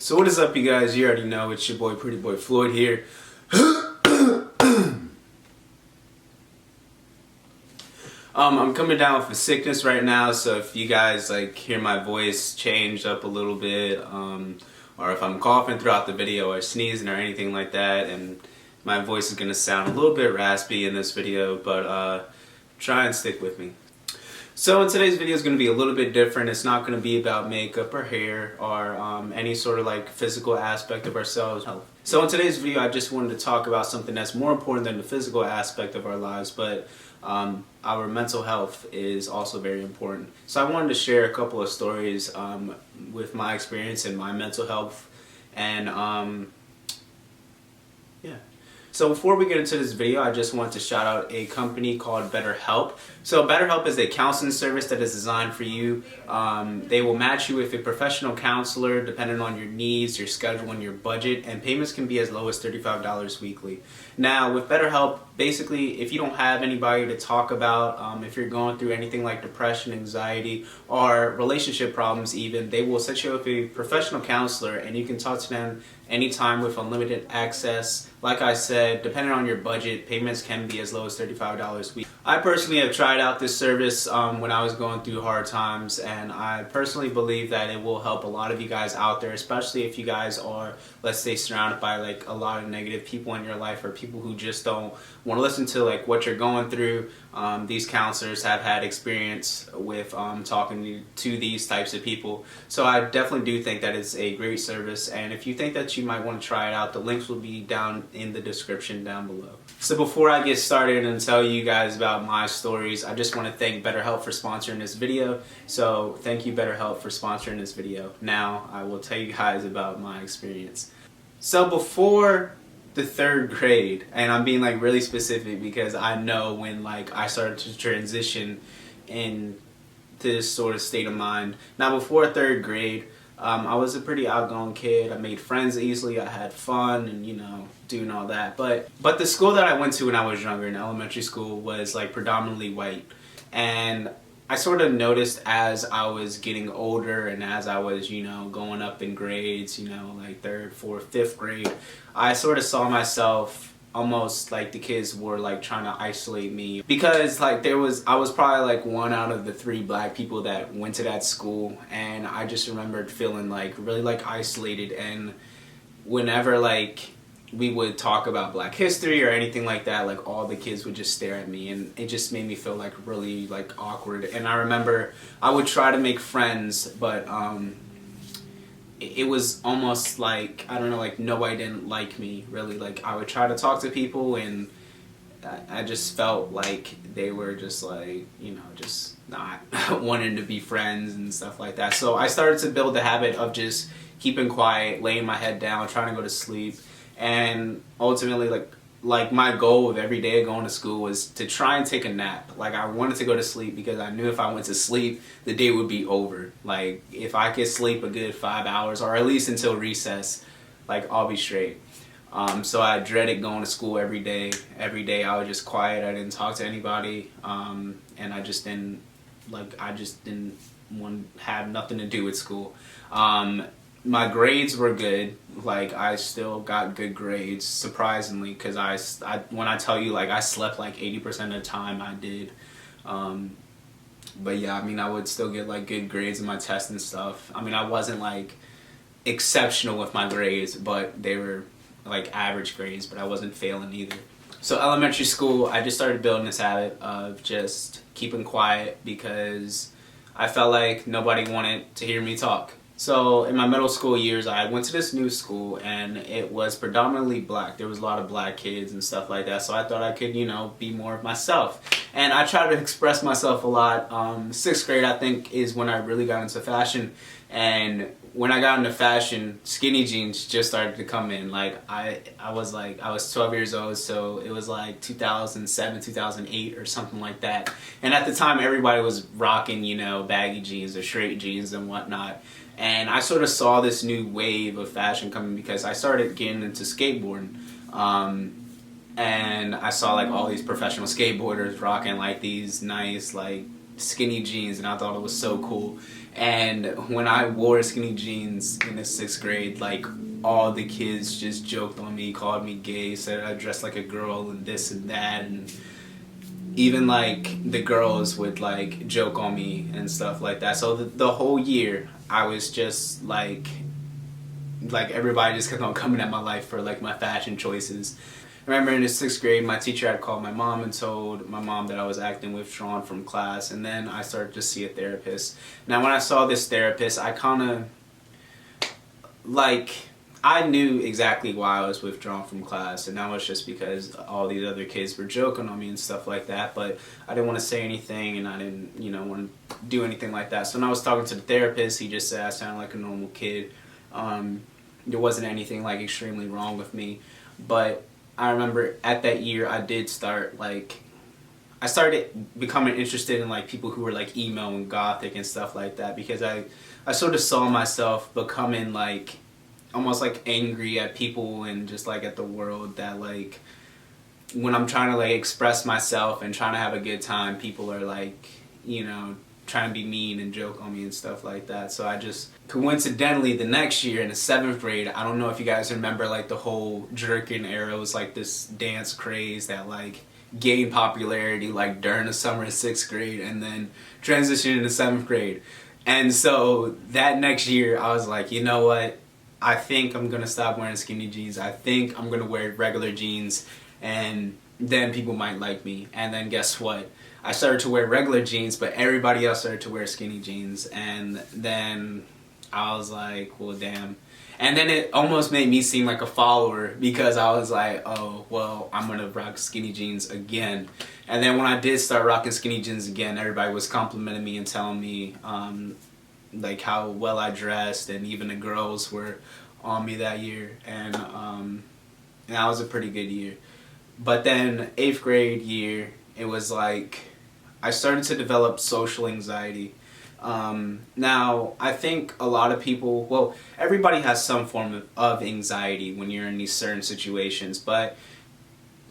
So what is up, you guys? You already know it's your boy Pretty Boy Floyd here. I'm coming down with a sickness right now, so if you guys like hear my voice change up a little bit, or if I'm coughing throughout the video or sneezing or anything like that, and my voice is gonna sound a little bit raspy in this video, but try and stick with me. So in today's video is going to be a little bit different. It's not going to be about makeup or hair or any sort of like physical aspect of ourselves. So in today's video I just wanted to talk about something that's more important than the physical aspect of our lives, but our mental health is also very important. So I wanted to share a couple of stories with my experience in my mental health, and yeah. So before we get into this video, I just want to shout out a company called BetterHelp. So BetterHelp is a counseling service that is designed for you. They will match you with a professional counselor depending on your needs, your schedule, and your budget, and payments can be as low as $35 weekly. Now with BetterHelp, basically if you don't have anybody to talk about, if you're going through anything like depression, anxiety, or relationship problems even, they will set you up with a professional counselor and you can talk to them anytime with unlimited access. Like I said, depending on your budget, payments can be as low as $35 a week. I personally have tried out this service when I was going through hard times, and I personally believe that it will help a lot of you guys out there, especially if you guys are, let's say, surrounded by like a lot of negative people in your life, or people who just don't want to listen to like what you're going through. These counselors have had experience with talking to these types of people. So I definitely do think that it's a great service, and if you think that you might want to try it out, the links will be down in the description down below. So before I get started and tell you guys about my stories, I just want to thank BetterHelp for sponsoring this video. So thank you, BetterHelp, for sponsoring this video. Now I will tell you guys about my experience. So before the 3rd grade, and I'm being like really specific because I know when like I started to transition into this sort of state of mind. Now before 3rd grade, I was a pretty outgoing kid. I made friends easily. I had fun and, you know, doing all that. But the school that I went to when I was younger, in elementary school, was like predominantly white. And I sort of noticed as I was getting older and as I was, you know, going up in grades, you know, like 3rd, 4th, 5th grade, I sort of saw myself almost like the kids were like trying to isolate me, because like I was probably like 1 out of the 3 black people that went to that school, and I just remembered feeling like really like isolated. And whenever like we would talk about Black history or anything like that, like all the kids would just stare at me, and it just made me feel like really like awkward. And I remember I would try to make friends, but it was almost like, I don't know, like nobody didn't like me really. Like I would try to talk to people and I just felt like they were just like, you know, just not wanting to be friends and stuff like that. So I started to build the habit of just keeping quiet, laying my head down, trying to go to sleep. And ultimately like my goal of every day going to school was to try and take a nap. Like I wanted to go to sleep because I knew if I went to sleep, the day would be over. Like if I could sleep a good 5 hours, or at least until recess, like I'll be straight. So I dreaded going to school every day. Every day I was just quiet. I didn't talk to anybody, and I just didn't want to have nothing to do with school. My grades were good. Like I still got good grades, surprisingly, because I when I tell you like I slept like 80% of the time, I did. But yeah, I mean I would still get like good grades in my tests and stuff. I mean I wasn't like exceptional with my grades, but they were like average grades, but I wasn't failing either. So elementary school, I just started building this habit of just keeping quiet because I felt like nobody wanted to hear me talk. So in my middle school years, I went to this new school and it was predominantly black. There was a lot of black kids and stuff like that. So I thought I could, you know, be more of myself. And I tried to express myself a lot. 6th grade, I think, is when I really got into fashion. And when I got into fashion, skinny jeans just started to come in. Like I was 12 years old, so it was like 2007, 2008 or something like that. And at the time, everybody was rocking, you know, baggy jeans or straight jeans and whatnot. And I sort of saw this new wave of fashion coming because I started getting into skateboarding. And I saw like all these professional skateboarders rocking like these nice like skinny jeans, and I thought it was so cool. And when I wore skinny jeans in the 6th grade, like, all the kids just joked on me, called me gay, said I dressed like a girl and this and that, and even like the girls would like joke on me and stuff like that. So the whole year I was just like everybody just kept on coming at my life for like my fashion choices. I remember in the 6th grade, my teacher had called my mom and told my mom that I was acting withdrawn from class, and then I started to see a therapist. Now when I saw this therapist, I kind of like, I knew exactly why I was withdrawn from class, and that was just because all these other kids were joking on me and stuff like that, but I didn't want to say anything, and I didn't, want to do anything like that. So when I was talking to the therapist, he just said I sounded like a normal kid. There wasn't anything like extremely wrong with me, but I remember at that year I did start I started becoming interested in like people who were like emo and gothic and stuff like that, because I sort of saw myself becoming like almost like angry at people and just like at the world, that like when I'm trying to like express myself and trying to have a good time, people are like, trying to be mean and joke on me and stuff like that. So I just coincidentally the next year in the 7th grade, I don't know if you guys remember like the whole jerkin era. It was like this dance craze that like gained popularity like during the summer of 6th grade and then transitioned into 7th grade. And so that next year I was like, you know what? I think I'm going to stop wearing skinny jeans. I think I'm going to wear regular jeans, and then people might like me. And then guess what? I started to wear regular jeans, but everybody else started to wear skinny jeans. And then I was like, well, damn. And then it almost made me seem like a follower, because I was like, oh, well, I'm going to rock skinny jeans again. And then when I did start rocking skinny jeans again, everybody was complimenting me and telling me like how well I dressed, and even the girls were on me that year, and that was a pretty good year. But then 8th grade year, it was like I started to develop social anxiety. Now I think a lot of people, well, everybody has some form of anxiety when you're in these certain situations, but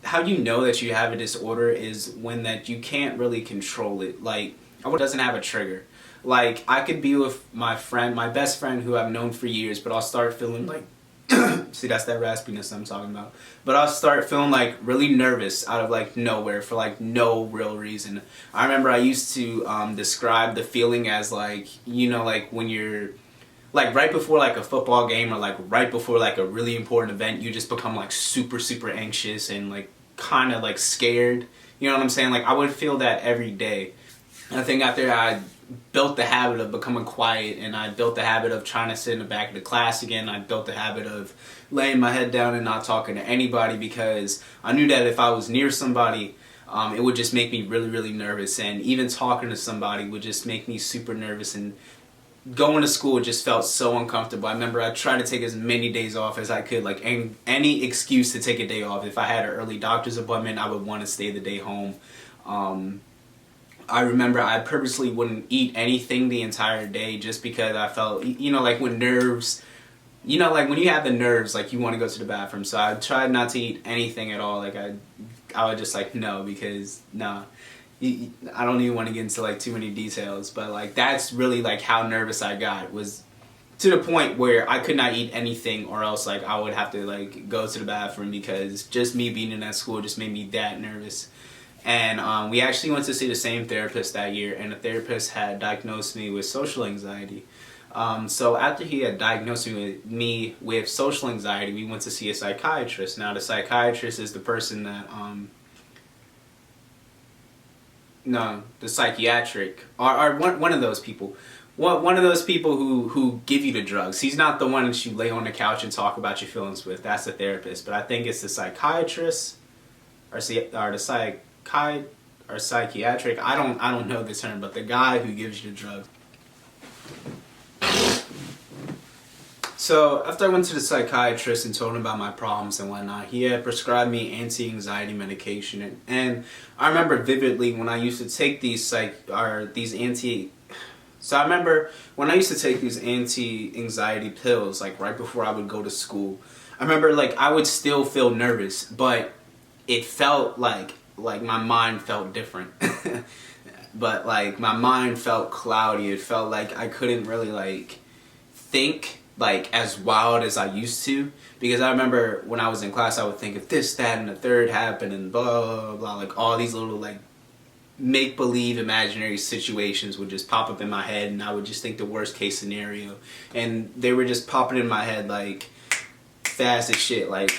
how you know that you have a disorder is when that you can't really control it. Like, it doesn't have a trigger. Like, I could be with my friend, my best friend who I've known for years, but I'll start feeling like, see, that's that raspiness I'm talking about. But I'll start feeling like really nervous out of like nowhere for like no real reason. I remember I used to describe the feeling as like, like when you're like right before like a football game, or like right before like a really important event, you just become like super, super anxious and like kind of like scared. You know what I'm saying? Like, I would feel that every day. I think after I built the habit of becoming quiet, and I built the habit of trying to sit in the back of the class again, I built the habit of laying my head down and not talking to anybody, because I knew that if I was near somebody, it would just make me really, really nervous, and even talking to somebody would just make me super nervous, and going to school just felt so uncomfortable. I remember I tried to take as many days off as I could, like any excuse to take a day off. If I had an early doctor's appointment, I would want to stay the day home. I remember I purposely wouldn't eat anything the entire day, just because I felt, like when nerves, like when you have the nerves, like you want to go to the bathroom. So I tried not to eat anything at all. Like I would just like, no, because nah, I don't even want to get into like too many details, but like that's really like how nervous I got, was to the point where I could not eat anything, or else like I would have to like go to the bathroom, because just me being in that school just made me that nervous. And we actually went to see the same therapist that year, and the therapist had diagnosed me with social anxiety. So after he had diagnosed me with social anxiety, we went to see a psychiatrist. Now the psychiatrist is the person that, no, the psychiatric, or one of those people. One of those people who give you the drugs. He's not the one that you lay on the couch and talk about your feelings with. That's the therapist. But I think it's the psychiatrist, or the or psychiatric. I don't know the term, but the guy who gives you the drug. So after I went to the psychiatrist and told him about my problems and whatnot, he had prescribed me anti-anxiety medication, and I remember vividly when I used to take these So I remember when I used to take these anti-anxiety pills, like right before I would go to school, I remember like I would still feel nervous, but it felt like my mind felt different. but like my mind felt cloudy. It felt like I couldn't really like think like as wild as I used to, because I remember when I was in class I would think if this, that, and the third happened and blah blah blah, like all these little like make-believe imaginary situations would just pop up in my head, and I would just think the worst case scenario, and they were just popping in my head like fast as shit. Like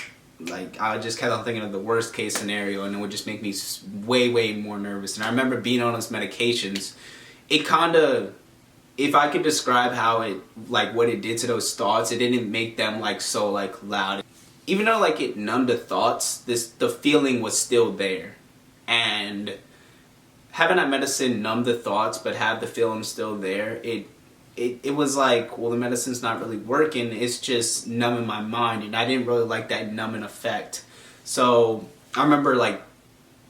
I just kept on thinking of the worst case scenario, and it would just make me way more nervous. And I remember being on those medications, it kind of, if I could describe how it, like what it did to those thoughts, it didn't make them like so like loud. Even though like it numbed the thoughts, the feeling was still there. And having that medicine numb the thoughts but have the feeling still there, it was like, well, the medicine's not really working, it's just numbing my mind, and I didn't really like that numbing effect. So I remember like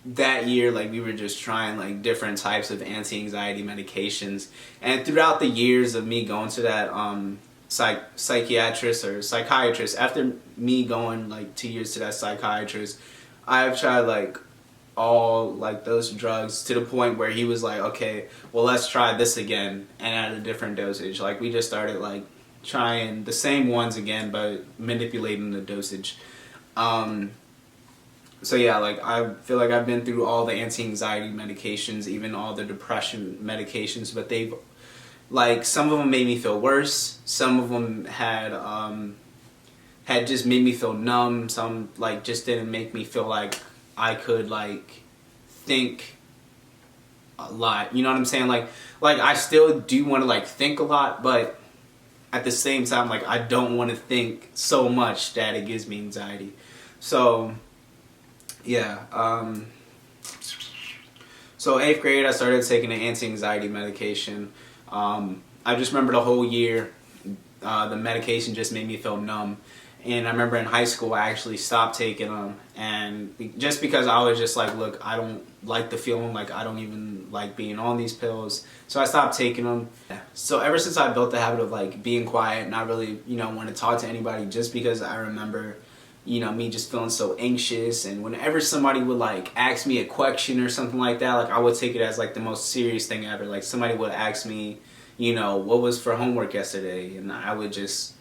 that year, like we were just trying like different types of anti-anxiety medications, and throughout the years of me going to that psychiatrist, after me going like 2 years to that psychiatrist, I've tried like all like those drugs to the point where he was like, okay, well, let's try this again and at a different dosage. Like we just started like trying the same ones again but manipulating the dosage. So yeah, like I feel like I've been through all the anti-anxiety medications, even all the depression medications, but they've, like, some of them made me feel worse, some of them had just made me feel numb, some like just didn't make me feel like I could like think a lot. You know what I'm saying? Like I still do want to like think a lot, but at the same time, like I don't want to think so much that it gives me anxiety. So yeah, so 8th grade I started taking an anti-anxiety medication. I just remember the whole year the medication just made me feel numb. And I remember in high school I actually stopped taking them, and just because I was just like, look, I don't like the feeling, like I don't even like being on these pills, so I stopped taking them. So ever since I built the habit of like being quiet, not really, you know, want to talk to anybody, just because I remember, you know, me just feeling so anxious, and whenever somebody would like ask me a question or something like that, like I would take it as like the most serious thing ever. Like somebody would ask me, you know, what was for homework yesterday, and I would just,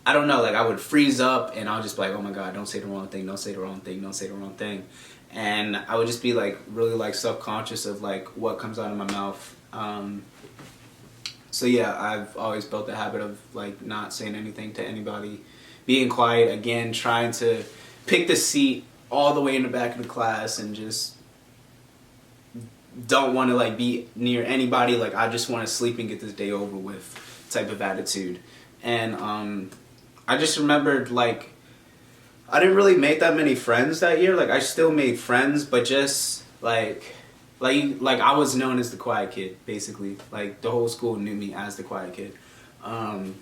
I don't know, like I would freeze up and I would just be like, oh my God, don't say the wrong thing, don't say the wrong thing, don't say the wrong thing. And I would just be like really like self-conscious of like what comes out of my mouth. So yeah, I've always built the habit of like not saying anything to anybody, being quiet, again, trying to pick the seat all the way in the back of the class and just don't want to like be near anybody. Like I just want to sleep and get this day over with type of attitude. And I just remembered like I didn't really make that many friends that year. Like I still made friends, but just like I was known as the quiet kid, basically. Like the whole school knew me as the quiet kid.